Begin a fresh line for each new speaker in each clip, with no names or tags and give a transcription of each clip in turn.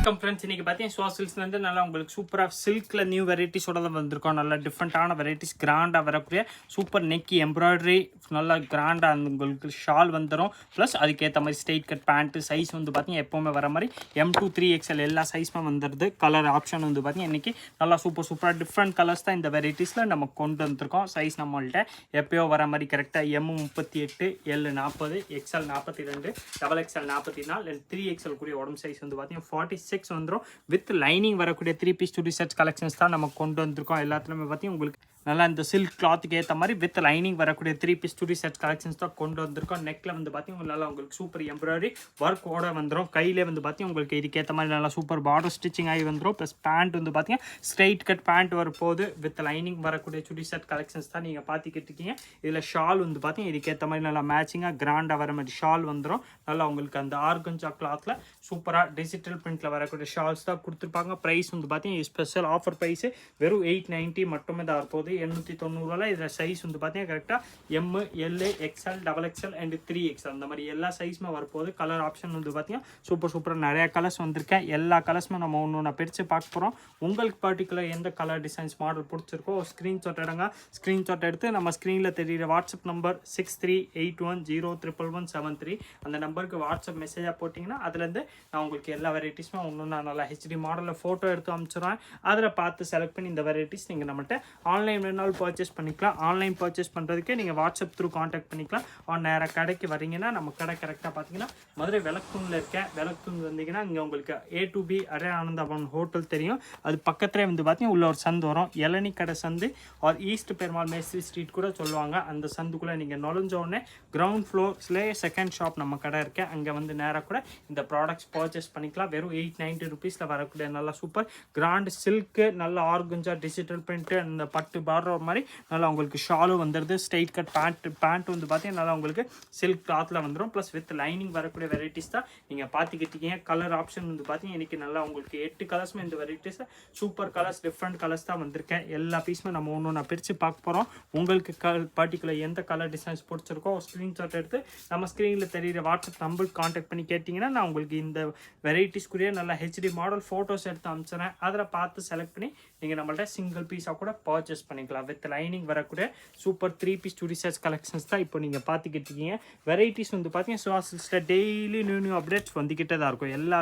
வணக்கம் ஃப்ரெண்ட்ஸ், இன்னைக்கு பார்த்தீங்கன்னா சுவா சில்க்ஸ்லேருந்து நல்லா உங்களுக்கு சூப்பராக சில்கில் நியூ வெரைட்டிஸோட தான் வந்திருக்கோம். நல்லா டிஃப்ரெண்ட்டான வெரைட்டிஸ், கிராண்டாக வரக்கூடிய சூப்பர் நெக்கி எம்ப்ராய்டரி, நல்லா கிராண்டாக அந்த உங்களுக்கு ஷால் வந்துடும். ப்ளஸ் அதுக்கேற்ற மாதிரி ஸ்ட்ரெயிட் கட் பேண்ட்டு சைஸ் வந்து பார்த்தீங்கன்னா எப்போவுமே வர மாதிரி M2 3XL எல்லா சைஸுமே வந்துடுது. கலர் ஆப்ஷன் வந்து பார்த்தீங்கன்னா இன்றைக்கி நல்லா சூப்பராக டிஃப்ரெண்ட் கலர்ஸ் தான் இந்த வெரைட்டிஸில் நம்ம கொண்டு வந்திருக்கோம். சைஸ் நம்மள்கிட்ட எப்போயோ வர மாதிரி கரெக்டாக M38, L 40, XL 42, XXL 44, 3XL கூடிய உடம்பு சைஸ் வந்து பார்த்தீங்கன்னா 46 வந்துடும். வித் லைனிங் வரக்கூடிய 3 பீஸ் 2 செட் கலெக்ஷன்ஸ் தான் நம்ம கொண்டு வந்திருக்கோம். எல்லாத்துலேயுமே பார்த்தீங்கன்னா உங்களுக்கு நல்லா இந்த சில்க் கிளாத்துக்கு ஏற்ற மாதிரி வித் லைனிங் வரக்கூடிய 3 பீஸ் 2 செட் கலெக்ஷன்ஸ் தான் கொண்டு வந்திருக்கோம். நெக்கில் வந்து பார்த்தீங்கன்னா நல்லா உங்களுக்கு சூப்பர் எம்ப்ராய்டரி ஒர்க்கோட வந்துடும். கையிலே வந்து பார்த்தீங்கன்னா உங்களுக்கு இதுக்கேற்ற மாதிரி நல்லா சூப்பர் பார்டர் ஸ்டிச்சிங் ஆகி வந்துடும். ப்ளஸ் பேண்ட் வந்து பார்த்தீங்கன்னா ஸ்ட்ரெயிட் கட் பேண்ட் வரப்போது வித் லைனிங் வரக்கூடிய சுடி செட் கலெக்ஷன்ஸ் தான் நீங்கள் பார்த்துக்கிட்டு இருக்கீங்க. இதில் ஷால் வந்து பார்த்தீங்கன்னா இதுக்கேற்ற மாதிரி நல்லா மேட்சிங்காக கிராண்டாக வர மாதிரி ஷால் வந்துடும். நல்லா உங்களுக்கு அந்த ஆர்கன்ஜா கிளாத்தில் சூப்பராக டிஜிட்டல் பிரிண்டில் வரக்கூடிய ஷால்ஸ் தான் கொடுத்துருப்பாங்க. ப்ரைஸ் வந்து பார்த்தீங்கன்னா ஸ்பெஷல் ஆஃபர் ப்ரைஸு வெறும் 890 மட்டுமே தான் இருப்போது. 890 இதில் சைஸ் வந்து பார்த்தீங்கன்னா கரெக்டாக M, L, XL, XXL and 3XL அந்த மாதிரி எல்லா சைஸுமே வரப்போகுது. கலர் ஆப்ஷன் வந்து பார்த்தீங்கன்னா சூப்பராக நிறையா கலர்ஸ் வந்திருக்கேன். எல்லா கலர்ஸுமே நம்ம ஒன்று பிரித்து பார்க்க போகிறோம். உங்களுக்கு பர்டிகுலர் எந்த கலர் டிசைன்ஸ் மாடல் பிடிச்சிருக்கோ ஸ்க்ரீன்ஷாட் எடுங்க. ஸ்க்ரீன்ஷாட் எடுத்து நம்ம ஸ்க்ரீனில் தெரியுற வாட்ஸ்அப் நம்பர் 6381011173 அந்த நம்பருக்கு வாட்ஸ்அப் மெசேஜாக போட்டிங்கன்னா அதுலேருந்து நான் உங்களுக்கு எல்லா வெரைட்டிஸுமே ஒன்று நல்லா HD மாடலில் ஃபோட்டோ எடுத்து அனுப்பிச்சிடுவேன். அதில் பார்த்து செலக்ட் பண்ணி இந்த வெரைட்டிஸ் நீங்கள் நம்மகிட்ட ஆன்லைன் வேணாலும் பர்ச்சேஸ் பண்ணிக்கலாம். ஆன்லைன் பர்ச்சேஸ் பண்ணுறதுக்கே நீங்கள் வாட்ஸ்அப் த்ரூ காண்டாக்ட் பண்ணிக்கலாம். நேராக கடைக்கு வரீங்கன்னா நம்ம கடை கரெக்டாக பார்த்தீங்கன்னா மதுரை விளக்குத்தூணில் இருக்கேன். விளக்குத்தூண் வந்தீங்கன்னா இங்கே உங்களுக்கு A to B அரை ஆனந்தபவன் ஹோட்டல் தெரியும். அது பக்கத்துலேயே வந்து பார்த்தீங்கன்னா உள்ள ஒரு சந்து வரும். இளநி கடை சந்து ஆர் ஈஸ்ட் பெருமாள் மேஸ்திரி ஸ்ட்ரீட் கூட சொல்லுவாங்க. அந்த சந்துக்குள்ளே நீங்கள் நுழைஞ்ச உடனே கிரவுண்ட் ஃப்ளோர்ஸ்லேயே செகண்ட் ஷாப் நம்ம கடை இருக்கேன். அங்கே வந்து நேராக கூட இந்த ப்ராடக்ட்ஸ் பர்ச்சேஸ் பண்ணிக்கலாம். வெறும் 890 ருபீஸில் வரக்கூடிய நல்லா சூப்பர் கிராண்ட் சில்க்கு, நல்ல ஆர்கன்ஜா டிஜிட்டல் பிரிண்ட்டு, அந்த பட்டு பார்டர் மாதிரி நல்லா உங்களுக்கு ஷாலும் வந்துடுது. ஸ்ட்ரெயிட் கட் பேண்ட் வந்து பார்த்தீங்கன்னா நல்லா உங்களுக்கு சில்க் கிளாத்தில் வந்துடும். ப்ளஸ் வித் லைனிங் வரக்கூடிய வெரைட்டிஸ் தான் நீங்கள் பார்த்துக்கிட்டீங்க. கலர் ஆப்ஷன் வந்து பார்த்தீங்கன்னா இன்றைக்கி நல்லா உங்களுக்கு 8 கலர்ஸுமே இந்த வெரைட்டிஸில் சூப்பர் கலர்ஸ், டிஃப்ரெண்ட் கலர்ஸ் தான் வந்திருக்கேன். எல்லா பீஸுமே நம்ம ஒன்று பிரித்து பார்க்க போகிறோம். உங்களுக்கு பர்டிகுலர் எந்த கலர் டிசைன்ஸ் பிடிச்சிருக்கோ ஸ்க்ரீன்ஷாட் எடுத்து நம்ம ஸ்க்ரீனில் தெரியுற வாட்ஸ்அப் நம்பருக்கு காண்டாக்ட் பண்ணி கேட்டிங்கன்னா நான் உங்களுக்கு இந்த வெரைட்டிஸ்க்குரிய நல்லா HD மாடல் ஃபோட்டோஸ் எடுத்து அனுப்பிச்சிடுறேன். அதில் பார்த்து செலக்ட் பண்ணி நீங்கள் நம்மள்ட்ட சிங்கிள் பீஸாக கூட பர்ச்சேஸ் பண்ணிக்கலாம். வித் லைனிங் வரக்கூடிய சூப்பர் 3 பீஸ் 2 செட் கலெக்ஷன்ஸ் தான் இப்போ நீங்கள் பார்த்துக்கிட்டு இருக்கீங்க. வெரைட்டிஸ் வந்து பார்த்தீங்கன்னா சுவாசில் டெய்லி நியூ அப்டேட்ஸ் வந்துக்கிட்டே தான் இருக்கும். எல்லா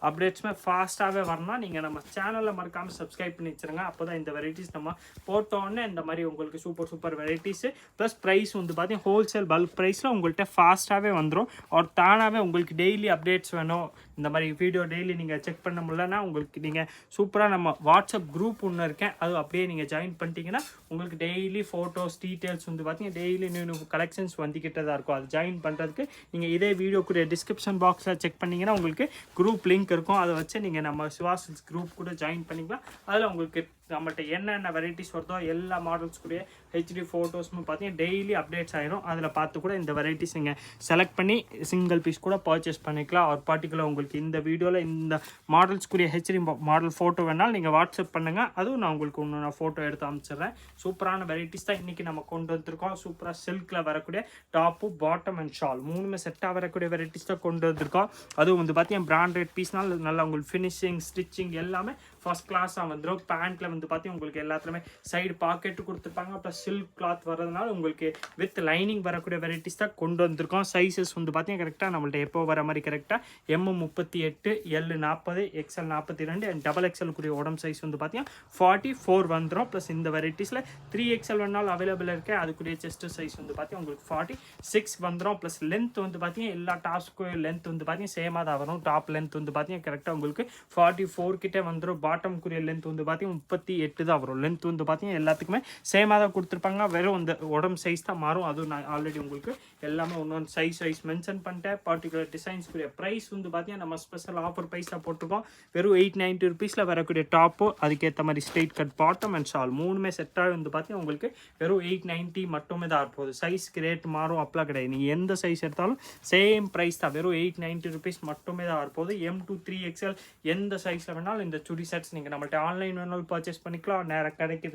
அப்டேட்ஸுமே ஃபாஸ்ட்டாகவே வரணும். நீங்கள் நம்ம சேனலில் மறக்காமல் சப்ஸ்கிரைப் பண்ணி வச்சுருங்க. அப்போ தான் இந்த வெரைட்டிஸ் நம்ம போட்டோன்னே இந்த மாதிரி உங்களுக்கு சூப்பர் வெரைட்டிஸு ப்ளஸ் ப்ரைஸ் வந்து பார்த்தீங்கன்னா ஹோல்சேல் பல்க் ப்ரைஸில் உங்கள்கிட்ட ஃபாஸ்ட்டாகவே வந்துடும். ஒரு தானாகவே உங்களுக்கு டெய்லி அப்டேட்ஸ் வேணும், இந்த மாதிரி வீடியோ டெய்லி நீங்கள் செக் பண்ண முடியலன்னா உங்களுக்கு நீங்கள் சூப்பராக நம்ம வாட்ஸ்அப் குரூப் ஒன்று இருக்கேன், அது அப்படியே நீங்கள் ஜாயின் பண்ணிட்டீங்கன்னா உங்களுக்கு டெய்லி ஃபோட்டோஸ் டீட்டெயில்ஸ் வந்து பார்த்தீங்கன்னா டெய்லி நியூ கலெக்ஷன்ஸ் வந்துக்கிட்டே தான் இருக்கும். அது ஜாயின் பண்ணுறதுக்கு நீங்கள் இதே வீடியோக்குரிய டிஸ்கிரிப்ஷன் பாக்ஸில் செக் பண்ணிங்கன்னா உங்களுக்கு குரூப் லிங்க் இருக்கும். அதை வச்சு நீங்கள் நம்ம சிவாசில்ஸ் குரூப் கூட ஜாயின் பண்ணிக்கலாம். அதில் உங்களுக்கு நம்மகிட்ட என்னென்ன வெரைட்டிஸ் வருதோ எல்லா மாடல்ஸ்க்குரிய HD ஃபோட்டோஸும் பார்த்தீங்கன்னா டெய்லி அப்டேட்ஸ் ஆகிடும். அதில் பார்த்து கூட இந்த வெரைட்டிஸ் நீங்கள் செலக்ட் பண்ணி சிங்கிள் பீஸ் கூட பர்ச்சேஸ் பண்ணிக்கலாம். ஒரு பர்டிகுலர் உங்களுக்கு இந்த வீடியோவில் இந்த மாடல்ஸ்க்குரிய HD மாடல் ஃபோட்டோ வேணாலும் நீங்கள் வாட்ஸ்அப் பண்ணுங்கள். அதுவும் நான் உங்களுக்கு நான் ஃபோட்டோ எடுத்து அனுப்பிச்சிடுறேன். சூப்பரான வெரைட்டிஸ் தான் இன்றைக்கி நம்ம கொண்டு வந்திருக்கோம். சூப்பராக சில்கில் வரக்கூடிய டாப்பு, பாட்டம் அண்ட் ஷால் மூணுமே செட்டாக வரக்கூடிய வெரைட்டிஸ் தான் கொண்டு வந்திருக்கோம். அதுவும் வந்து பார்த்தீங்கன்னா பிராண்டட் பீஸ்னால் நல்லா உங்களுக்கு ஃபினிஷிங் ஸ்டிச்சிங் எல்லாமே ஃபர்ஸ்ட் கிளாஸாக வந்துடும். பேண்ட்டில் வந்து பார்த்தீங்கன்னா உங்களுக்கு எல்லாத்துலேயுமே சைடு பாக்கெட்டு கொடுத்துருப்பாங்க. ப்ளஸ் சில்க் கிளாத் வரதுனால உங்களுக்கு வித் லைனிங் வரக்கூடிய வெரைட்டிஸ் தான் கொண்டு வந்திருக்கோம். சைஸஸ் வந்து பார்த்தீங்கன்னா கரெக்டாக நம்மள்ட்ட எப்போ வர மாதிரி கரெக்டாக M38, L 40, XL 42 and XXL கூடிய உடம்பு சைஸ் வந்து பார்த்தீங்கன்னா 44 வந்துடும். ப்ளஸ் இந்த வெரைட்டிஸில் 3XL வேணாலும் அவைலபிள் இருக்குது. அதுக்குரிய செஸ்ட் சைஸ் வந்து பார்த்தீங்கன்னா உங்களுக்கு 46 வந்துடும். ப்ளஸ் லென்த் வந்து பார்த்தீங்கன்னா எல்லா டாப்ஸ்க்கும் லென்த் வந்து பார்த்தீங்கன்னா சேமாக தான் வரும். டாப் லென்த் வந்து பார்த்தீங்கன்னா கரெக்டாக உங்களுக்கு 44 கிட்டே வந்துடும். பாட்டம்க்குரிய லென்த் வந்து பார்த்தீங்கன்னா 38 தான் வரும். லென்த் வந்து பார்த்தீங்கன்னா எல்லாத்துக்குமே சேமாக தான் கொடுத்துருப்பாங்க. வெறும் இந்த உடம்பு சைஸ் தான் மாறும். அதுவும் நான் ஆல்ரெடி உங்களுக்கு எல்லாமே ஒன்று சைஸ் மென்ஷன் பண்ணிட்டேன். பர்டிகுலர் டிசைன்ஸ்க்குரிய ப்ரைஸ் வந்து பார்த்தீங்கன்னா நம்ம ஸ்பெஷல் ஆஃபர் ப்ரைஸாக போட்டிருக்கோம். வெறும் 890 ருபீஸில் வரக்கூடிய டாப்பு, அதுக்கேற்ற மாதிரி straight cut bottom and shawl மூணுமே செட்டாக வந்து பார்த்தீங்கன்னா உங்களுக்கு வெறும் 890 மட்டுமே தான் இருப்போது. சைஸ்க்கு ரேட் மாறும் அப்பெல்லாம் கிடையாது. நீங்கள் எந்த சைஸ் எடுத்தாலும் சேம் ப்ரைஸ் தான். வெறும் 890 ருபீஸ் மட்டுமே தான் இருப்போது. M2 3XL எந்த சைஸில் வேணாலும் இந்த சுடி செட்ஸ் நீங்கள் நம்மள்ட்ட ஆன்லைன் வேணாலும் பர்ச்சேஸ் பர்ச்சேஸ் பண்ணிக்கலாம். நேராக கடைக்கு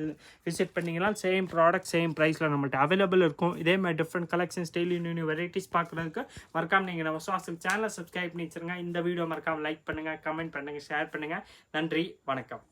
விசிட் பண்ணிங்கன்னா சேம் ப்ராடக்ட் சேம் ப்ரைஸில் நம்மள்ட்ட அவைலபிள் இருக்கும். இதே மாதிரி different collections daily new varieties பார்க்குறதுக்கு மறக்காம நீங்கள் நம்ம வாசல் சேனலை சப்ஸ்கிரைப் பண்ணி வச்சுருங்க. இந்த வீடியோ மறக்காம லைக் பண்ணுங்கள், கமெண்ட் பண்ணுங்கள், ஷேர் பண்ணுங்கள். நன்றி, வணக்கம்.